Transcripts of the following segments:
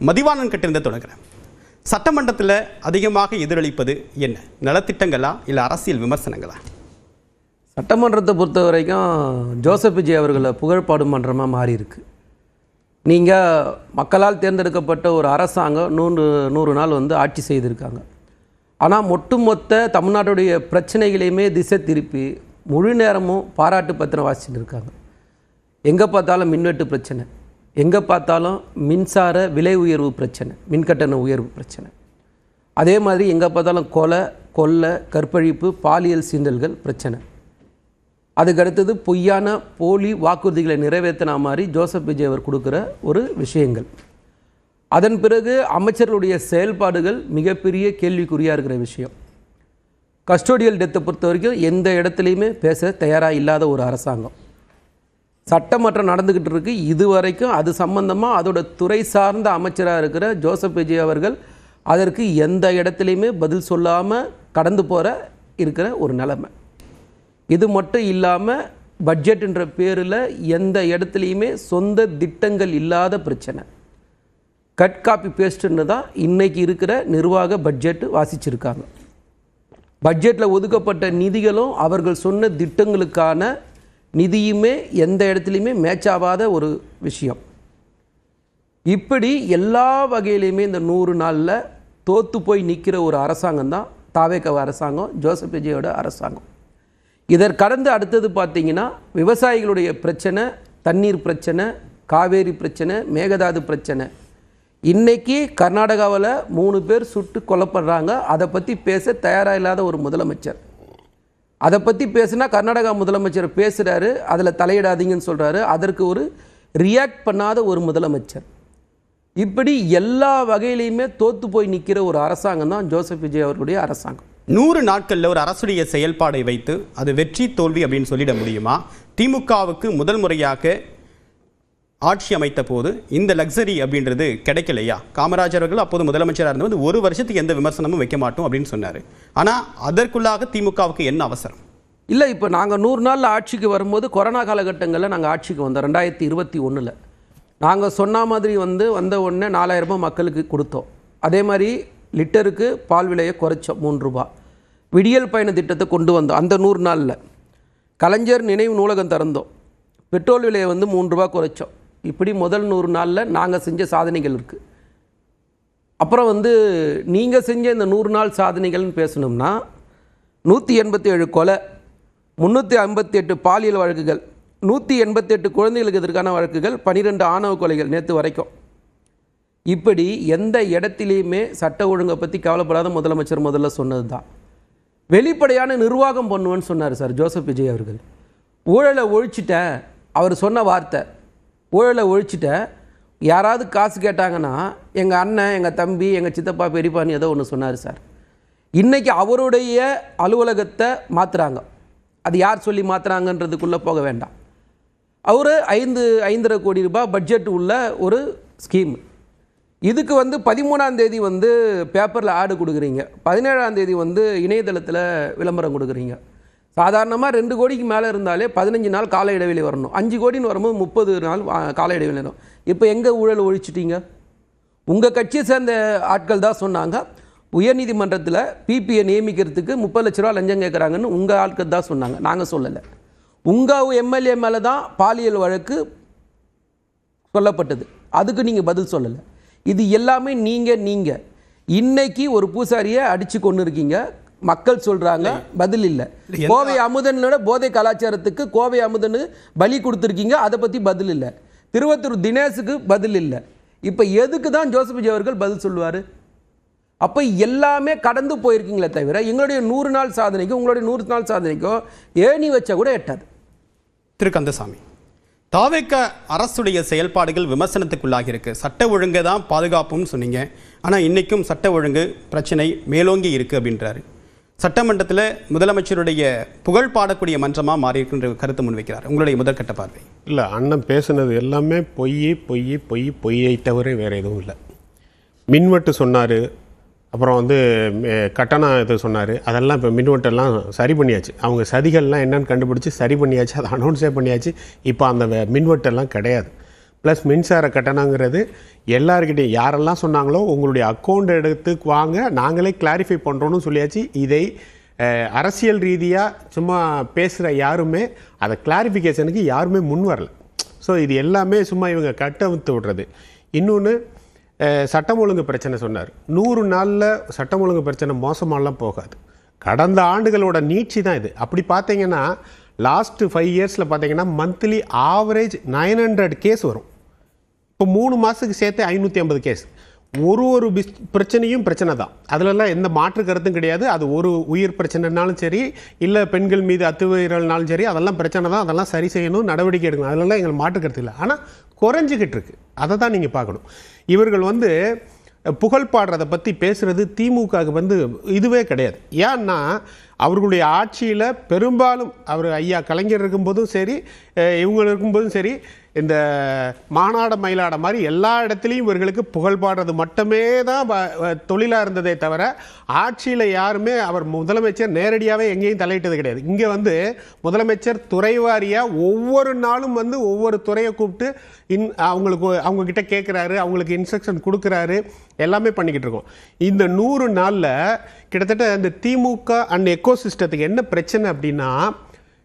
மதிவாணன் கிட்ட தொடங்குறேன். சட்டமன்றத்தில் அதிகமாக எதிரொலிப்பது என்ன? நலத்திட்டங்களா இல்லை அரசியல் விமர்சனங்களா? சட்டமன்றத்தை பொறுத்த வரைக்கும் ஜோசப் விஜய் அவர்களை புகழ்பாடும் மன்றமாக மாறி இருக்கு. நீங்கள் மக்களால் தேர்ந்தெடுக்கப்பட்ட ஒரு அரசாங்கம் 100 நாள் ஆட்சி செய்திருக்காங்க. ஆனால் ஒட்டுமொத்த தமிழ்நாட்டுடைய பிரச்சனைகளையுமே திசை திருப்பி முழு நேரமும் பாராட்டு பத்திரம் வாசிச்சுட்டு இருக்காங்க. எங்கே பார்த்தாலும் மின்வெட்டு பிரச்சனை, எங்கே பார்த்தாலும் மின்சார விலை உயர்வு பிரச்சனை, மின்கட்டண உயர்வு பிரச்சனை, அதே மாதிரி எங்கே பார்த்தாலும் கொலை கற்பழிப்பு பாலியல் சீண்டல்கள் பிரச்சனை. அதுக்கடுத்தது பொய்யான போலி வாக்குறுதிகளை நிறைவேற்றின மாதிரி ஜோசப் விஜய் அவர் கொடுக்குற ஒரு விஷயங்கள். அதன் பிறகு அமைச்சர்களுடைய செயல்பாடுகள் மிகப்பெரிய கேள்விக்குறியாக இருக்கிற விஷயம். கஸ்டோடியல் டெத்தை பொறுத்த வரைக்கும் எந்த இடத்துலையுமே பேச தயாராக இல்லாத ஒரு அரசாங்கம். சட்டமன்றம் நடந்துக்கிட்டு இருக்கு. இது வரைக்கும் அது சம்பந்தமாக அதோட துறை சார்ந்த அமைச்சராக இருக்கிற ஜோசப் விஜய் அவர்கள் அதற்கு எந்த இடத்துலையுமே பதில் சொல்லாமல் கடந்து போகிற இருக்கிற ஒரு நிலைமை. இது மட்டும் இல்லாமல் பட்ஜெட்டுன்ற பேரில் எந்த இடத்துலையுமே சொந்த திட்டங்கள் இல்லாத பிரச்சனை. கட் காப்பி பேஸ்ட்டுன்னு தான் இன்றைக்கி இருக்கிற நிர்வாக பட்ஜெட்டு வாசிச்சிருக்காங்க. பட்ஜெட்டில் ஒதுக்கப்பட்ட நிதிகளும் அவர்கள் சொன்ன திட்டங்களுக்கான நிதியுமே எந்த இடத்துலையுமே மேட்ச் ஆகாத ஒரு விஷயம். இப்படி எல்லா வகையிலையுமே இந்த 100 நாளில் தோற்று போய் நிற்கிற ஒரு அரசாங்கம் தான் தாவேக அரசாங்கம், ஜோசப் விஜயோட அரசாங்கம். இதற்கடந்து அடுத்தது பார்த்திங்கன்னா விவசாயிகளுடைய பிரச்சனை, தண்ணீர் பிரச்சனை, காவேரி பிரச்சனை, மேகதாது பிரச்சனை. இன்றைக்கி கர்நாடகாவில் 3 பேர் சுட்டு கொல்லப்படுறாங்க. அதை பற்றி பேச தயாராக இல்லாத ஒரு முதலமைச்சர். அதை பற்றி பேசுனா கர்நாடகா முதலமைச்சர் பேசுகிறாரு, அதில் தலையிடாதீங்கன்னு சொல்கிறாரு. அதற்கு ஒரு ரியாக்ட் பண்ணாத ஒரு முதலமைச்சர். இப்படி எல்லா வகையிலையுமே தோற்று போய் நிற்கிற ஒரு அரசாங்கம் தான் ஜோசப் விஜய் அவர்களுடைய அரசாங்கம். 100 நாட்களில் ஒரு அரசுடைய செயல்பாடை வைத்து அது வெற்றி தோல்வி அப்படின்னு சொல்லிட முடியுமா? திமுகவுக்கு முதல் முறையாக ஆட்சி அமைத்த போது இந்த லக்ஸரி அப்படின்றது கிடைக்கலையா? காமராஜர் அவர்கள் அப்போது முதலமைச்சராக இருந்தது 1 வருஷத்துக்கு எந்த விமர்சனமும் வைக்க மாட்டோம் அப்படின்னு சொன்னார். ஆனால் அதற்குள்ளாக திமுகவுக்கு என்ன அவசரம்? இல்லை, இப்போ நாங்கள் 100 நாளில் ஆட்சிக்கு வரும்போது கொரோனா காலகட்டங்களில் நாங்கள் ஆட்சிக்கு வந்தோம். 2021 நாங்கள் சொன்ன மாதிரி வந்த உடனே 4000 ரூபாய் மக்களுக்கு கொடுத்தோம். அதே மாதிரி லிட்டருக்கு பால் விலையை குறைச்சோம், 3 ரூபாய். விடியல் பயண திட்டத்தை கொண்டு வந்தோம். அந்த 100 நாளில் கலைஞர் நினைவு நூலகம் திறந்தோம். பெட்ரோல் விலையை 3 ரூபாய் குறைச்சோம். இப்படி முதல் 100 நாளில் நாங்கள் செஞ்ச சாதனைகள் இருக்குது. அப்புறம் நீங்கள் செஞ்ச இந்த 100 நாள் சாதனைகள்னு பேசணும்னா 187 கொலை, 358 பாலியல் வழக்குகள், 188 குழந்தைகளுக்கு எதிர்க்கான வழக்குகள், 12 ஆணவ கொலைகள் நேற்று வரைக்கும். இப்படி எந்த இடத்துலையுமே சட்ட ஒழுங்கை பற்றி கவலைப்படாத முதலமைச்சர் முதல்ல சொன்னது தான். வெளிப்படையான நிர்வாகம் பண்ணுவேன்னு சொன்னார் சார் ஜோசப் விஜய் அவர்கள். ஊழலை ஒழிச்சிட்டேன் அவர் சொன்ன வார்த்தை. ஊழலை ஒழிச்சிட்டேன். யாராவது காசு கேட்டாங்கன்னா எங்கள் அண்ணன், எங்கள் தம்பி, எங்கள் சித்தப்பா, பெரியப்பான்னு ஏதோ ஒன்று சொன்னார் சார். இன்றைக்கி அவருடைய அலுவலகத்தை மாற்றுறாங்க. அது யார் சொல்லி மாற்றுறாங்கன்றதுக்குள்ளே போக வேண்டாம். அவர் 5.5 கோடி ரூபாய் பட்ஜெட் உள்ள ஒரு ஸ்கீம். இதுக்கு 13ஆம் தேதி பேப்பரில் ஆடு கொடுக்குறீங்க, 17ஆம் தேதி இணையதளத்தில் விளம்பரம் கொடுக்குறீங்க. சாதாரணமாக 2 கோடிக்கு மேலே இருந்தாலே 15 நாள் கால இடைவெளி வரணும். 5 கோடின்னு வரும்போது 30 நாள் கால இடைவெளி வரும். இப்போ எங்கே ஊழல் ஒழிச்சிட்டிங்க? உங்கள் கட்சியை சேர்ந்த ஆட்கள் தான் சொன்னாங்க உயர்நீதிமன்றத்தில் பிபிஐ நியமிக்கிறதுக்கு 30 லட்ச ரூபா லஞ்சம் கேட்குறாங்கன்னு. உங்கள் ஆட்கள் தான் சொன்னாங்க, நாங்கள் சொல்லலை. உங்கள் எம்எல்ஏ மேலே தான் பாலியல் வழக்கு சொல்லப்பட்டது, அதுக்கு நீங்கள் பதில் சொல்லலை. இது எல்லாமே நீங்கள் இன்னைக்கு ஒரு பூசாரியை அடித்து கொண்டு இருக்கீங்க. மக்கள் சொல்கிறாங்க பதில் இல்லை. கோவை அமுதனோட போதை கலாச்சாரத்துக்கு கோவை அமுதனு பலி கொடுத்துருக்கீங்க, அதை பற்றி பதில் இல்லை. திருவத்தூர் தினேஷுக்கு பதில் இல்லை. இப்போ எதுக்கு தான் ஜோசப் விஜய் அவர்கள் பதில் சொல்லுவார்? அப்போ எல்லாமே கடந்து போயிருக்கீங்களே தவிர எங்களுடைய 100 நாள் சாதனைக்கும் உங்களுடைய 100 நாள் சாதனைக்கும் ஏணி வச்சா கூட எட்டாது. திரு கந்தசாமி, தாவேக அரசுடைய செயல்பாடுகள் விமர்சனத்துக்குள்ளாகி இருக்கு. சட்ட ஒழுங்கை தான் பாதுகாப்புன்னு சொன்னீங்க, ஆனால் இன்றைக்கும் சட்ட ஒழுங்கு பிரச்சனை மேலோங்கி இருக்குது அப்படின்றாரு. சட்டமன்றத்தில் முதலமைச்சருடைய புகழ் பாடக்கூடிய மன்றமாக மாறி இருக்கின்ற கருத்து முன்வைக்கிறார். உங்களுடைய முதற்கட்ட பார்வை? இல்லை, அண்ணன் பேசுனது எல்லாமே பொய்யை தவிர வேறு எதுவும் இல்லை. மின்வெட்டு சொன்னார், அப்புறம் கட்டணம் இது சொன்னார். அதெல்லாம் இப்போ மின்வெட்டெல்லாம் சரி பண்ணியாச்சு. அவங்க சதிகள்லாம் என்னென்னு கண்டுபிடிச்சி சரி பண்ணியாச்சு, அதை அனௌன்ஸே பண்ணியாச்சு. இப்போ அந்த மின்வெட்டெல்லாம் கிடையாது. ப்ளஸ் மின்சார கட்டணங்கிறது எல்லாருக்கிட்டையும் யாரெல்லாம் சொன்னாங்களோ உங்களுடைய அக்கௌண்ட் எடுத்து வாங்க, நாங்களே கிளாரிஃபை பண்ணுறோன்னு சொல்லியாச்சு. இதை அரசியல் ரீதியாக சும்மா பேசுகிற யாருமே அதை கிளாரிஃபிகேஷனுக்கு யாருமே முன் வரல. ஸோ இது எல்லாமே சும்மா இவங்க கட்டவித்து விடுறது. இன்னொன்று, சட்டம் ஒழுங்கு பிரச்சனை சொன்னார். 100 நாளில் சட்டம் ஒழுங்கு பிரச்சனை மோசமாலாம் போகாது. கடந்த ஆண்டுகளோட நீட்சி தான் இது. அப்படி பார்த்தீங்கன்னா லாஸ்ட்டு 5 இயர்ஸில் பார்த்தீங்கன்னா மந்த்லி ஆவரேஜ் 900 கேஸ் வரும். இப்போ 3 மாதத்துக்கு சேர்த்து 550 கேஸ். ஒரு பிரச்சனையும் பிரச்சனை தான், அதிலெல்லாம் எந்த மாற்று கருத்தும் கிடையாது. அது ஒரு உயிர் பிரச்சனைனாலும் சரி, இல்லை பெண்கள் மீது அத்துமீறல்னாலும் சரி, அதெல்லாம் பிரச்சனை தான். அதெல்லாம் சரி செய்யணும், நடவடிக்கை எடுக்கணும், அதிலெல்லாம் எங்களுக்கு மாற்று கருத்து இல்லை. ஆனால் குறைஞ்சிக்கிட்டு இருக்கு, அதை தான் நீங்கள் பார்க்கணும். இவர்கள் வந்து புகழ் பாடுறதை பற்றி பேசுகிறது திமுகவுக்கு இதுவே கிடையாது. ஏன்னா அவர்களுடைய ஆட்சியில் பெரும்பாலும் அவர் ஐயா கலைஞர் இருக்கும்போதும் சரி, இவங்க இருக்கும்போதும் சரி, இந்த மாநாட மயிலாட மாதிரி எல்லா இடத்துலையும் இவர்களுக்கு புகழ் பாடுறது மட்டுமே தான் தொழிலாக இருந்ததே தவிர ஆட்சியில் யாருமே அவர் முதலமைச்சர் நேரடியாகவே எங்கேயும் தலையிட்டது கிடையாது. இங்கே முதலமைச்சர் துறை வாரியாக ஒவ்வொரு நாளும் ஒவ்வொரு துறையை கூப்பிட்டு அவங்கக்கிட்ட கேட்குறாரு, அவங்களுக்கு இன்ஸ்ட்ரக்ஷன் கொடுக்குறாரு, எல்லாமே பண்ணிக்கிட்டு இருக்கோம். இந்த 100 நாளில் கிட்டத்தட்ட இந்த திமுக அண்ட் எக்கோசிஸ்டத்துக்கு என்ன பிரச்சனை அப்படின்னா,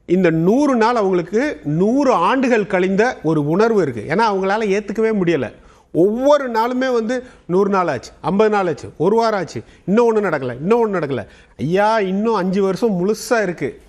இந்த 100 நாள் அவங்களுக்கு 100 ஆண்டுகள் கழிந்த ஒரு உணர்வு இருக்குது. ஏன்னா அவங்களால ஏற்றுக்கவே முடியலை. ஒவ்வொரு நாளுமே 100 நாள் ஆச்சு, 50 நாள் ஆச்சு, ஒரு வாரம் ஆச்சு, இன்னும் ஒன்றும் நடக்கலை. ஐயா, இன்னும் 5 வருஷம் முழுசாக இருக்குது.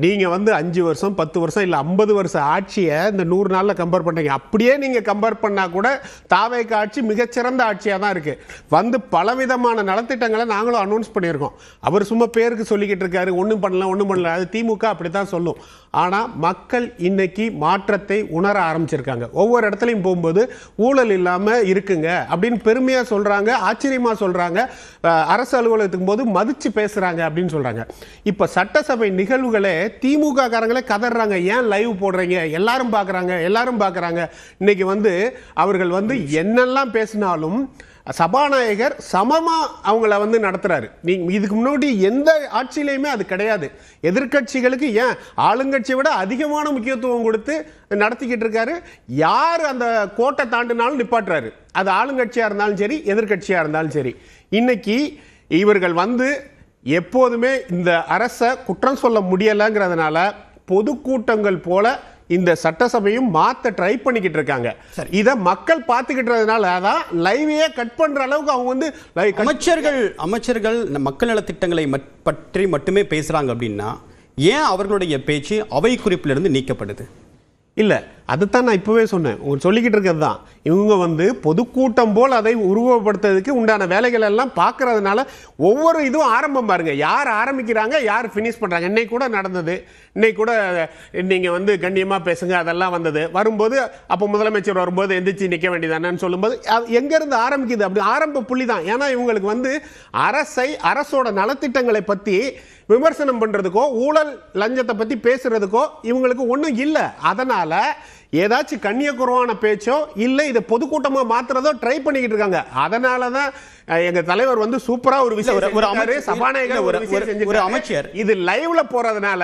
நீங்கள் 5 வருஷம் 10 வருஷம் இல்லை 50 வருஷம் ஆட்சியை இந்த 100 நாளில் கம்பேர் பண்ணுறீங்க. அப்படியே நீங்கள் கம்பேர் பண்ணால் கூட தாவேக ஆட்சி மிகச்சிறந்த ஆட்சியாக தான் இருக்குது. பலவிதமான நலத்திட்டங்களை நாங்களும் அனௌன்ஸ் பண்ணியிருக்கோம். அவர் சும்மா பேருக்கு சொல்லிக்கிட்டு இருக்காரு, ஒன்றும் பண்ணல. அது திமுக அப்படி தான் சொல்லும். ஆனால் மக்கள் இன்னைக்கு மாற்றத்தை உணர ஆரம்பிச்சிருக்காங்க. ஒவ்வொரு இடத்துலையும் போகும்போது ஊழல் இல்லாமல் இருக்குங்க அப்படின்னு பெருமையாக சொல்கிறாங்க, ஆச்சரியமாக சொல்கிறாங்க. அரசு அலுவலகத்துக்கும் போது மதித்து பேசுகிறாங்க அப்படின்னு சொல்கிறாங்க. இப்போ சட்டசபை நிகழ்வுகளே திமுக காரங்களே கதறாங்க, ஏன் லைவ் போடுறீங்க, எல்லாரும் பார்க்குறாங்க. இன்னைக்கு அவர்கள் என்னெல்லாம் பேசினாலும் சபாநாயகர் சமமா அவங்கள நடத்துறாரு. நீங்க இதுக்கு முன்னாடி எந்த ஆட்சியிலையுமே அது கிடையாது. எதிர்க்கட்சிகளுக்கு ஏன் ஆளுங்கட்சியை விட அதிகமான முக்கியத்துவம் கொடுத்து நடத்திக்கிட்டு இருக்காரு. யார் அந்த கோட்டை தாண்டினாலும் நிப்பாட்டுறாரு. அது ஆளுங்கட்சியா இருந்தாலும் சரி, எதிர்க்கட்சியா இருந்தாலும் சரி. இன்னைக்கு இவர்கள் எப்போதுமே இந்த அரசை குற்றம் சொல்ல முடியலைங்கிறதுனால பொதுக்கூட்டங்கள் போல இந்த சட்டசபையும் மாத்த ட்ரை பண்ணிக்கிட்டு இருக்காங்க. இதை மக்கள் பார்த்துக்கிட்டதுனால அதான் லைவையே கட் பண்ற அளவுக்கு அவங்க அமைச்சர்கள் மக்கள் நல திட்டங்களை பற்றி மட்டுமே பேசுறாங்க அப்படின்னா ஏன் அவர்களுடைய பேச்சு அவை குறிப்பிலிருந்து நீக்கப்படுது? இல்லை, அதுதான் நான் இப்போவே சொன்னேன். சொல்லிக்கிட்டு இருக்கிறது தான். இவங்க பொதுக்கூட்டம் போல் அதை உருவப்படுத்துறதுக்கு உண்டான வேலைகள் எல்லாம் பார்க்கறதுனால ஒவ்வொரு இதுவும் ஆரம்பம் பாருங்க, யார் ஆரம்பிக்கிறாங்க, யார் ஃபினிஷ் பண்ணுறாங்க. இன்னைக்கு கூட நடந்தது. இன்னைக்கு கூட நீங்கள் கண்ணியமாக பேசுங்க அதெல்லாம் வரும்போது அப்போ முதலமைச்சர் வரும்போது எந்திரிச்சு நிற்க வேண்டியதானு சொல்லும்போது எங்கேருந்து ஆரம்பிக்குது? அப்படி ஆரம்ப புள்ளி தான். ஏன்னா இவங்களுக்கு அரசோட நலத்திட்டங்களை பற்றி விமர்சனம் பண்ணுறதுக்கோ ஊழல் லஞ்சத்தை பற்றி பேசுறதுக்கோ இவங்களுக்கு ஒன்றும் இல்லை. அதனால் ஏதாச்சும் கண்ணியக்குறைவான பேச்சோ இல்லை இதை பொதுக்கூட்டமாக மாத்துறதோ ட்ரை பண்ணிக்கிட்டு இருக்காங்க. அதனால தான் எங்கள் தலைவர் சூப்பராக ஒரு விஷயம், சபாநாயகர் ஒரு அமைச்சர் இது லைவ்ல போறதுனால